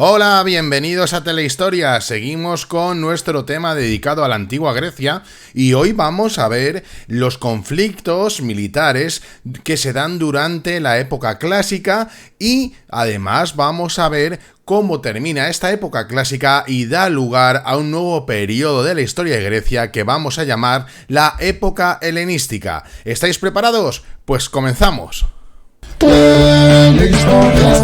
Hola, bienvenidos a Telehistoria. Seguimos con nuestro tema dedicado a la antigua Grecia y hoy vamos a ver los conflictos militares que se dan durante la época clásica y además vamos a ver cómo termina esta época clásica y da lugar a un nuevo periodo de la historia de Grecia que vamos a llamar la época helenística. ¿Estáis preparados? Pues comenzamos. Telehistoria,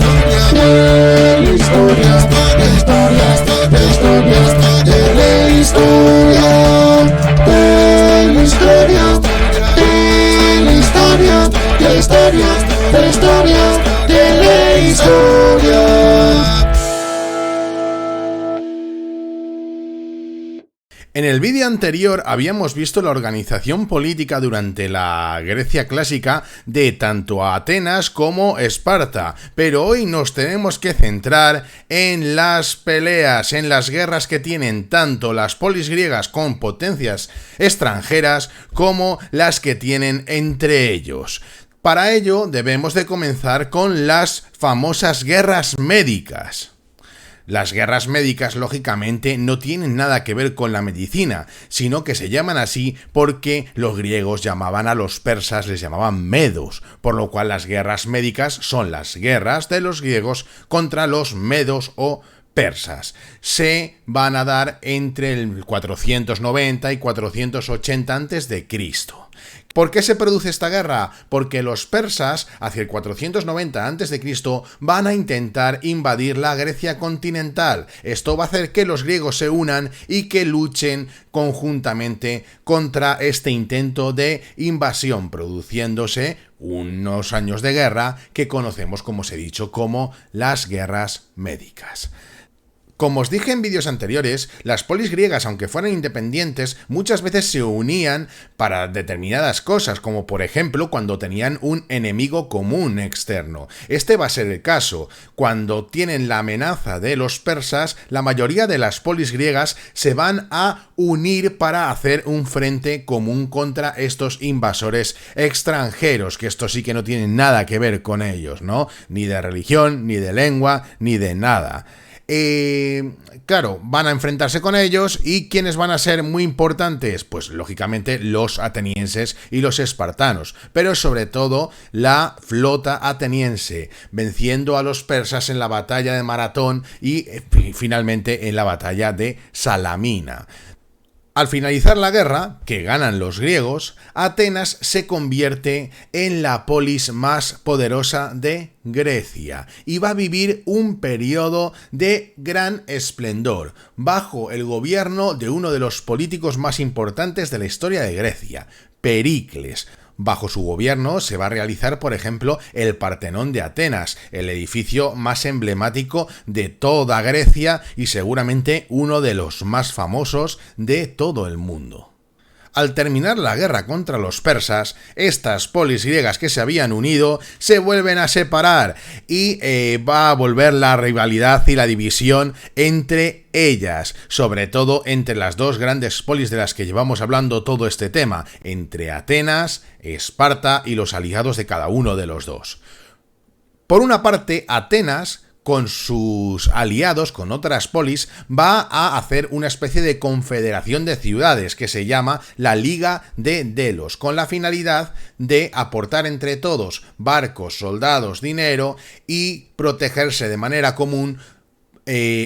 En el vídeo anterior habíamos visto la organización política durante la Grecia clásica de tanto Atenas como Esparta, pero hoy nos tenemos que centrar en las peleas, en las guerras que tienen tanto las polis griegas con potencias extranjeras como las que tienen entre ellos. Para ello debemos de comenzar con las famosas guerras médicas. Las guerras médicas, lógicamente, no tienen nada que ver con la medicina, sino que se llaman así porque los griegos llamaban a los persas, les llamaban medos, por lo cual las guerras médicas son las guerras de los griegos contra los medos o persas. Se van a dar entre el 490 y 480 a.C. ¿Por qué se produce esta guerra? Porque los persas, hacia el 490 a.C., van a intentar invadir la Grecia continental. Esto va a hacer que los griegos se unan y que luchen conjuntamente contra este intento de invasión, produciéndose unos años de guerra que conocemos, como os he dicho, como las guerras médicas. Como os dije en vídeos anteriores, las polis griegas, aunque fueran independientes, muchas veces se unían para determinadas cosas, como por ejemplo cuando tenían un enemigo común externo. Este va a ser el caso. Cuando tienen la amenaza de los persas, la mayoría de las polis griegas se van a unir para hacer un frente común contra estos invasores extranjeros, que esto sí que no tiene nada que ver con ellos, ¿no? Ni de religión, ni de lengua, ni de nada. Claro, van a enfrentarse con ellos. ¿Y quiénes van a ser muy importantes? Pues lógicamente los atenienses y los espartanos, pero sobre todo la flota ateniense, venciendo a los persas en la batalla de Maratón y finalmente en la batalla de Salamina. Al finalizar la guerra, que ganan los griegos, Atenas se convierte en la polis más poderosa de Grecia y va a vivir un periodo de gran esplendor bajo el gobierno de uno de los políticos más importantes de la historia de Grecia, Pericles. Bajo su gobierno se va a realizar, por ejemplo, el Partenón de Atenas, el edificio más emblemático de toda Grecia y seguramente uno de los más famosos de todo el mundo. Al terminar la guerra contra los persas, estas polis griegas que se habían unido se vuelven a separar y va a volver la rivalidad y la división entre ellas, sobre todo entre las dos grandes polis de las que llevamos hablando todo este tema, entre Atenas, Esparta y los aliados de cada uno de los dos. Por una parte, Atenas, con sus aliados, con otras polis, va a hacer una especie de confederación de ciudades que se llama la Liga de Delos, con la finalidad de aportar entre todos barcos, soldados, dinero y protegerse de manera común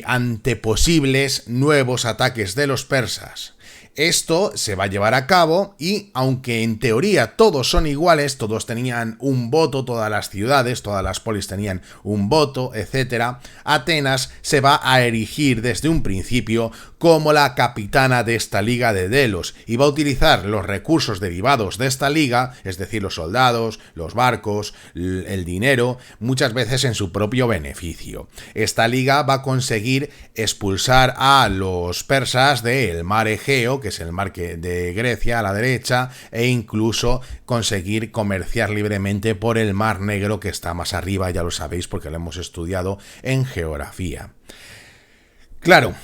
ante posibles nuevos ataques de los persas. Esto se va a llevar a cabo y, aunque en teoría todos son iguales, todos tenían un voto, todas las ciudades, todas las polis tenían un voto, etc., Atenas se va a erigir desde un principio como la capitana de esta Liga de Delos y va a utilizar los recursos derivados de esta liga, es decir, los soldados, los barcos, el dinero, muchas veces en su propio beneficio. Esta liga va a conseguir expulsar a los persas del mar Egeo, que es el mar de Grecia a la derecha, e incluso conseguir comerciar libremente por el mar Negro, que está más arriba, ya lo sabéis porque lo hemos estudiado en geografía. Claro,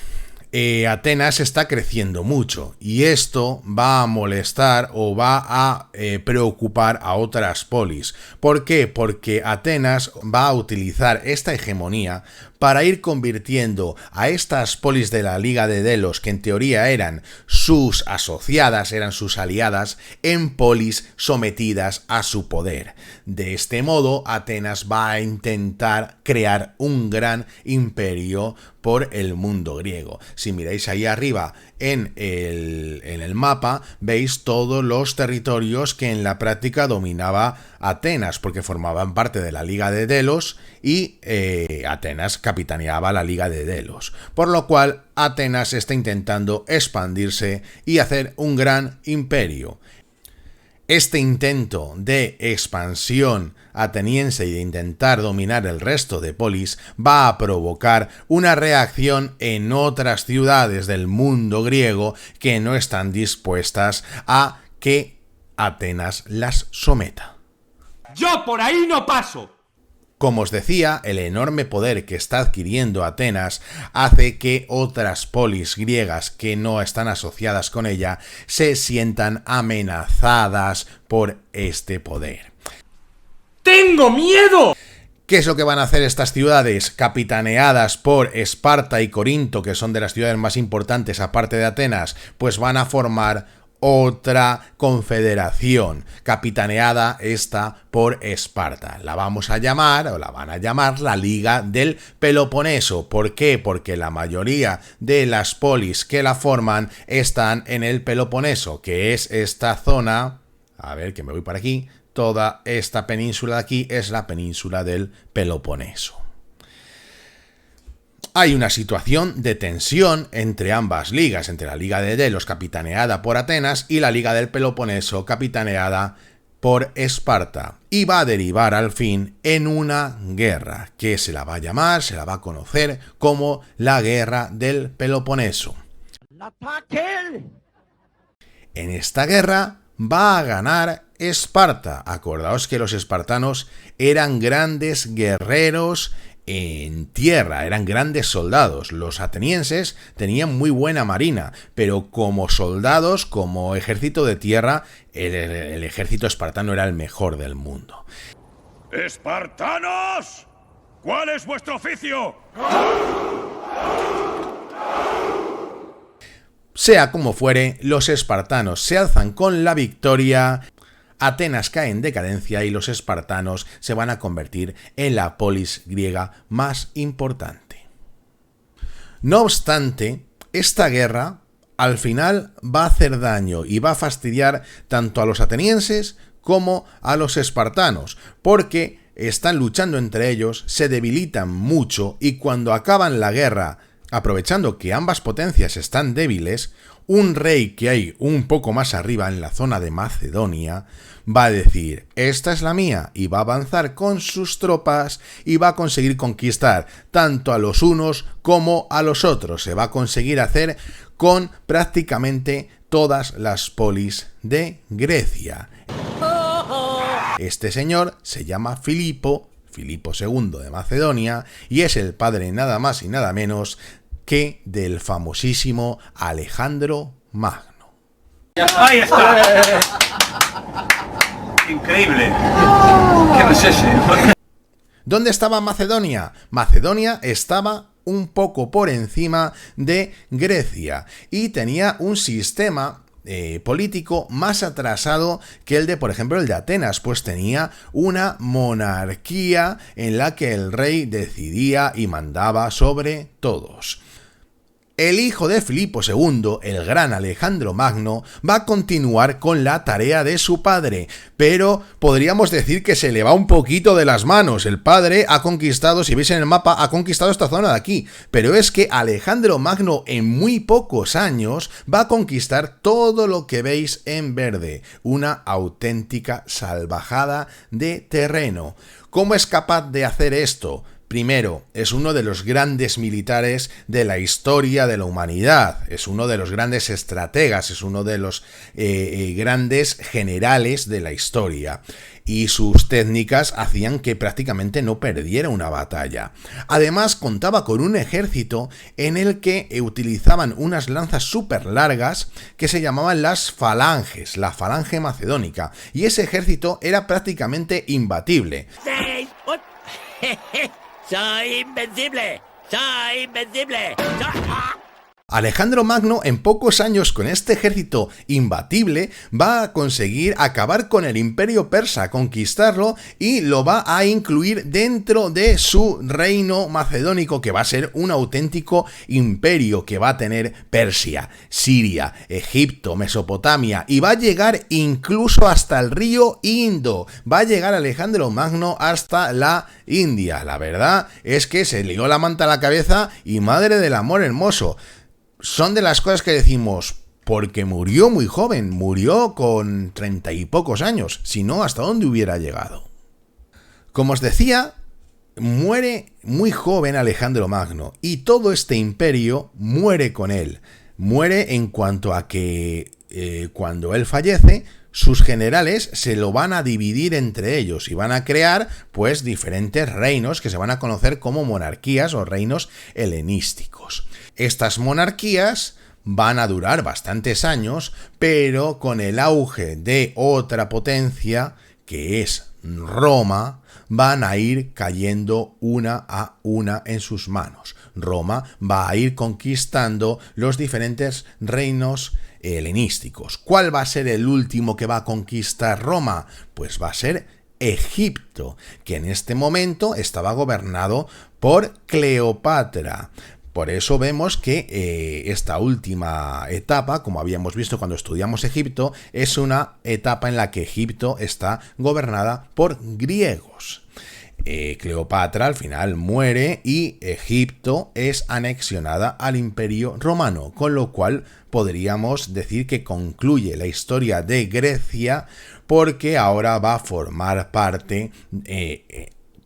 Atenas está creciendo mucho y esto va a molestar o va a preocupar a otras polis. ¿Por qué? Porque Atenas va a utilizar esta hegemonía para ir convirtiendo a estas polis de la Liga de Delos, que en teoría eran sus asociadas, eran sus aliadas, en polis sometidas a su poder. De este modo, Atenas va a intentar crear un gran imperio por el mundo griego. Si miráis ahí arriba en el mapa, veis todos los territorios que en la práctica dominaba Atenas, porque formaban parte de la Liga de Delos y Atenas capitaneaba la Liga de Delos. Por lo cual, Atenas está intentando expandirse y hacer un gran imperio. Este intento de expansión ateniense y de intentar dominar el resto de polis va a provocar una reacción en otras ciudades del mundo griego que no están dispuestas a que Atenas las someta. ¡Yo por ahí no paso! Como os decía, el enorme poder que está adquiriendo Atenas hace que otras polis griegas que no están asociadas con ella se sientan amenazadas por este poder. ¡Tengo miedo! ¿Qué es lo que van a hacer estas ciudades capitaneadas por Esparta y Corinto, que son de las ciudades más importantes aparte de Atenas? Pues van a formar otra confederación, capitaneada esta por Esparta. La vamos a llamar, o la van a llamar, la Liga del Peloponeso. ¿Por qué? Porque la mayoría de las polis que la forman están en el Peloponeso, que es esta zona, a ver que me voy por aquí, toda esta península de aquí es la península del Peloponeso. Hay una situación de tensión entre ambas ligas, entre la Liga de Delos, capitaneada por Atenas, y la Liga del Peloponeso, capitaneada por Esparta, y va a derivar al fin en una guerra, que se la va a llamar, se la va a conocer como la Guerra del Peloponeso. En esta guerra va a ganar Esparta. Acordaos que los espartanos eran grandes guerreros en tierra, eran grandes soldados. Los atenienses tenían muy buena marina, pero como soldados, como ejército de tierra, el ejército espartano era el mejor del mundo. ¡Espartanos! ¿Cuál es vuestro oficio? Sea como fuere, los espartanos se alzan con la victoria. Atenas cae en decadencia y los espartanos se van a convertir en la polis griega más importante. No obstante, esta guerra al final va a hacer daño y va a fastidiar tanto a los atenienses como a los espartanos, porque están luchando entre ellos, se debilitan mucho y cuando acaban la guerra, aprovechando que ambas potencias están débiles, un rey que hay un poco más arriba en la zona de Macedonia va a decir, esta es la mía, y va a avanzar con sus tropas y va a conseguir conquistar tanto a los unos como a los otros. Se va a conseguir hacer con prácticamente todas las polis de Grecia. Este señor se llama Filipo II de Macedonia, y es el padre nada más y nada menos que del famosísimo Alejandro Magno. ¡Ahí está! ¡Increíble! ¿Qué es ese? ¿Dónde estaba Macedonia? Macedonia estaba un poco por encima de Grecia y tenía un sistema político más atrasado que el de, por ejemplo, el de Atenas, pues tenía una monarquía en la que el rey decidía y mandaba sobre todos. El hijo de Filipo II, el gran Alejandro Magno, va a continuar con la tarea de su padre, pero podríamos decir que se le va un poquito de las manos. El padre ha conquistado, si veis en el mapa, ha conquistado esta zona de aquí, pero es que Alejandro Magno en muy pocos años va a conquistar todo lo que veis en verde, una auténtica salvajada de terreno. ¿Cómo es capaz de hacer esto? Primero, es uno de los grandes militares de la historia de la humanidad, es uno de los grandes estrategas, es uno de los grandes generales de la historia. Y sus técnicas hacían que prácticamente no perdiera una batalla. Además, contaba con un ejército en el que utilizaban unas lanzas súper largas que se llamaban las falanges, la falange macedónica, y ese ejército era prácticamente imbatible. ¡Soy invencible! ¡Soy invencible! Alejandro Magno, en pocos años, con este ejército imbatible, va a conseguir acabar con el imperio persa, conquistarlo, y lo va a incluir dentro de su reino macedónico, que va a ser un auténtico imperio que va a tener Persia, Siria, Egipto, Mesopotamia, y va a llegar incluso hasta el río Indo. Va a llegar Alejandro Magno hasta la India. La verdad es que se lió la manta a la cabeza y madre del amor hermoso. Son de las cosas que decimos, porque murió muy joven, murió con 30 y pocos años, si no, ¿hasta dónde hubiera llegado? Como os decía, muere muy joven Alejandro Magno, y todo este imperio muere con él. Muere en cuanto a que cuando él fallece, sus generales se lo van a dividir entre ellos y van a crear pues diferentes reinos que se van a conocer como monarquías o reinos helenísticos. Estas monarquías van a durar bastantes años, pero con el auge de otra potencia, que es Roma, van a ir cayendo una a una en sus manos. Roma va a ir conquistando los diferentes reinos helenísticos. ¿Cuál va a ser el último que va a conquistar Roma? Pues va a ser Egipto, que en este momento estaba gobernado por Cleopatra. Por eso vemos que esta última etapa, como habíamos visto cuando estudiamos Egipto, es una etapa en la que Egipto está gobernada por griegos. Cleopatra al final muere y Egipto es anexionada al Imperio Romano, con lo cual podríamos decir que concluye la historia de Grecia, porque ahora va a formar parte,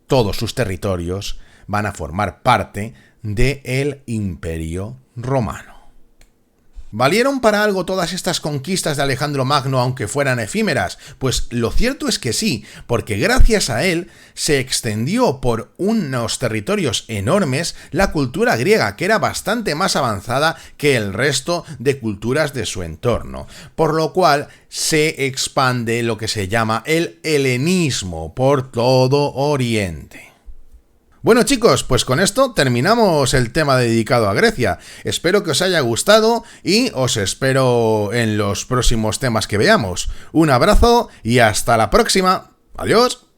todos sus territorios van a formar parte del Imperio Romano. ¿Valieron para algo todas estas conquistas de Alejandro Magno, aunque fueran efímeras? Pues lo cierto es que sí, porque gracias a él se extendió por unos territorios enormes la cultura griega, que era bastante más avanzada que el resto de culturas de su entorno, por lo cual se expande lo que se llama el helenismo por todo Oriente. Bueno chicos, pues con esto terminamos el tema dedicado a Grecia. Espero que os haya gustado y os espero en los próximos temas que veamos. Un abrazo y hasta la próxima. Adiós.